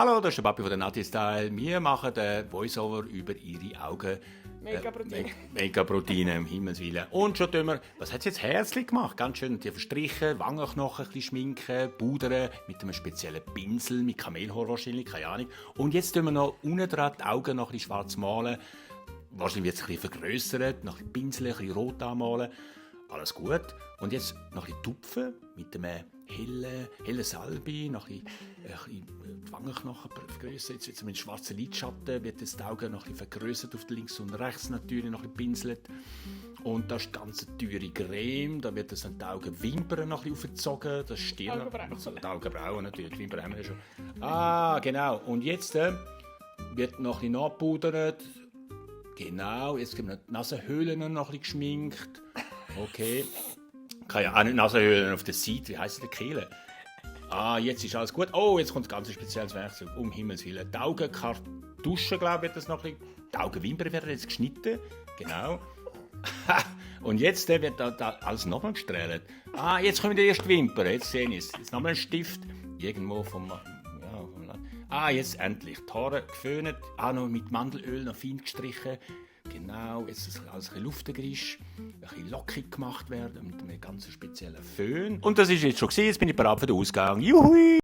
Hallo, das ist der Papi von der Nati Style. Wir machen den Voiceover über ihre Augen. Mega-Proteine, im Himmelswillen. Und schon tun wir, was hat sie jetzt herzlich gemacht? Ganz schön die verstrichen, Wangenknochen ein bisschen schminken, pudern mit einem speziellen Pinsel, mit Kamelhaar wahrscheinlich, keine Ahnung. Und jetzt tun wir noch unten dran die Augen noch ein bisschen schwarz malen. Wahrscheinlich wird es ein bisschen vergrössert, noch ein bisschen pinseln, ein bisschen rot anmalen. Alles gut. Und jetzt noch ein bisschen tupfen mit einem hellen Salbe, noch ein bisschen die Wangenknochen vergrössern. Jetzt wird es mit schwarzen Lidschatten, wird das die Augen noch ein bisschen vergrössert, auf links und rechts natürlich noch ein bisschen pinselt. Und das ist die ganze teure Creme, da wird das dann die Augenwimpern noch ein bisschen aufgezogen, das Stirn, die Augenbrauen natürlich, die Wimpern haben wir ja schon. Ah, genau. Und jetzt wird noch ein bisschen nachgepudert. Genau, jetzt gibt es die Nasenhöhlen noch ein bisschen geschminkt. Okay. Keine Ahnung, Nasenhöhlen auf der Seite, wie heisst die Kehle? Ah, jetzt ist alles gut. Oh, jetzt kommt ein ganz spezielles Werkzeug, um Himmels Willen. Die Augenkartuschen, glaube ich, wird das noch ein bisschen. Die Augenwimpern werden jetzt geschnitten. Genau. Und jetzt wird da alles nochmal gestrahlt. Ah, jetzt kommen die ersten Wimpern, jetzt sehe ich es. Jetzt nochmal ein Stift, irgendwo vom Land. Ah, jetzt endlich. Die Haare geföhnt, noch mit Mandelöl noch fein gestrichen. Genau, jetzt soll alles ein bisschen luftig, ein bisschen lockig gemacht werden mit einem ganz speziellen Föhn. Und das ist jetzt schon gewesen, jetzt bin ich bereit für den Ausgang. Juhui!